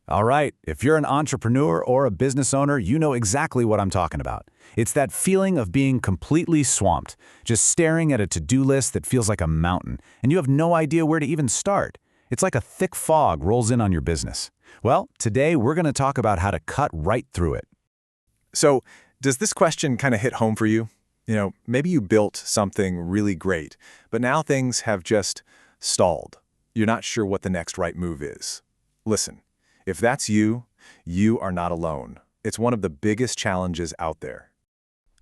All right, if you're an entrepreneur or a business owner, you know exactly what I'm talking about. It's that feeling of being completely swamped, just staring at a to-do list that feels like a mountain, and you have no idea where to even start. It's like a thick fog rolls in on your business. Well, today we're going to talk about how to cut right through it. So, does this question kind of hit home for you? Maybe you built something really great, but now things have just stalled. You're not sure what the next right move is. Listen, if that's you, you are not alone. It's one of the biggest challenges out there.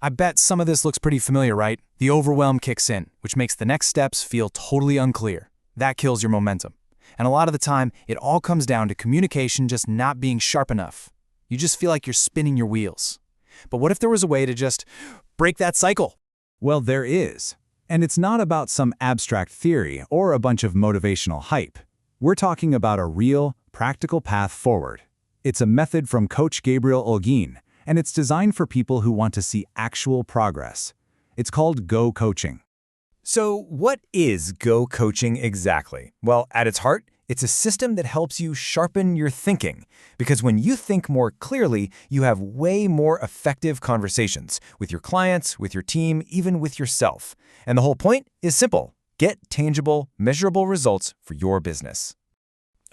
I bet some of this looks pretty familiar, right? The overwhelm kicks in, which makes the next steps feel totally unclear. That kills your momentum. And a lot of the time, it all comes down to communication just not being sharp enough. You just feel like you're spinning your wheels. But what if there was a way to just break that cycle? Well, there is. And it's not about some abstract theory or a bunch of motivational hype. We're talking about a real, practical path forward. It's a method from Coach Gabriel Olguin, and it's designed for people who want to see actual progress. It's called Go Coaching. So what is Go Coaching exactly? Well, at its heart, it's a system that helps you sharpen your thinking. Because when you think more clearly, you have way more effective conversations with your clients, with your team, even with yourself. And the whole point is simple. Get tangible, measurable results for your business.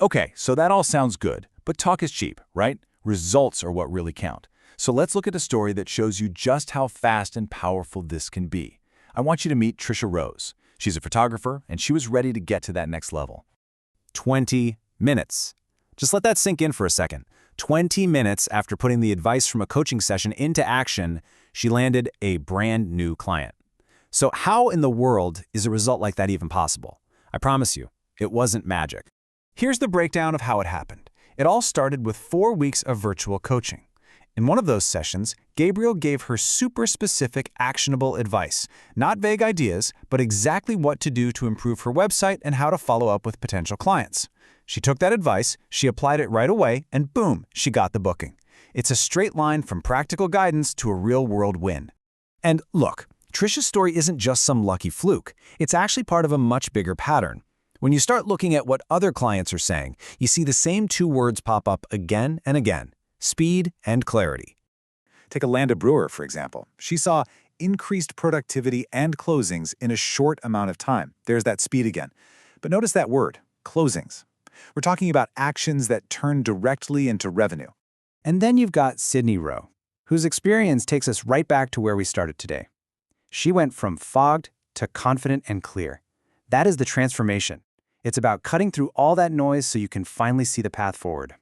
Okay, so that all sounds good, but talk is cheap, right? Results are what really count. So let's look at a story that shows you just how fast and powerful this can be. I want you to meet Tricia Rose. She's a photographer, and she was ready to get to that next level. 20 minutes. Just let that sink in for a second. 20 minutes after putting the advice from a coaching session into action, she landed a brand new client. So how in the world is a result like that even possible? I promise you, it wasn't magic. Here's the breakdown of how it happened. It all started with 4 weeks of virtual coaching. In one of those sessions, Gabriel gave her super specific, actionable advice. Not vague ideas, but exactly what to do to improve her website and how to follow up with potential clients. She took that advice, she applied it right away, and boom, she got the booking. It's a straight line from practical guidance to a real-world win. And look, Tricia's story isn't just some lucky fluke. It's actually part of a much bigger pattern. When you start looking at what other clients are saying, you see the same two words pop up again and again: speed and clarity. Take Alanda Brewer, for example. She saw increased productivity and closings in a short amount of time. There's that speed again. But notice that word, closings. We're talking about actions that turn directly into revenue. And then you've got Sydney Rowe, whose experience takes us right back to where we started today. She went from fogged to confident and clear. That is the transformation. It's about cutting through all that noise so you can finally see the path forward.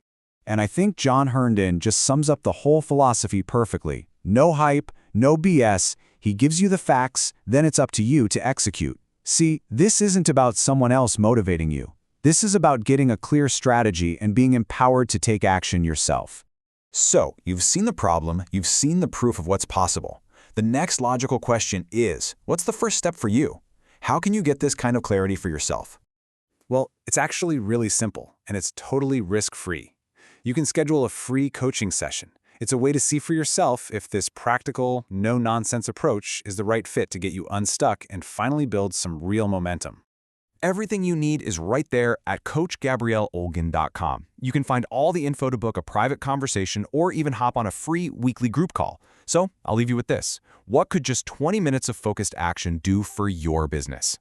And I think John Herndon just sums up the whole philosophy perfectly. No hype, no BS. He gives you the facts, then it's up to you to execute. See, this isn't about someone else motivating you. This is about getting a clear strategy and being empowered to take action yourself. So, you've seen the problem, you've seen the proof of what's possible. The next logical question is, what's the first step for you? How can you get this kind of clarity for yourself? Well, it's actually really simple, and it's totally risk-free. You can schedule a free coaching session. It's a way to see for yourself if this practical, no-nonsense approach is the right fit to get you unstuck and finally build some real momentum. Everything you need is right there at CoachGabrielleOlguin.com. You can find all the info to book a private conversation or even hop on a free weekly group call. So, I'll leave you with this. What could just 20 minutes of focused action do for your business?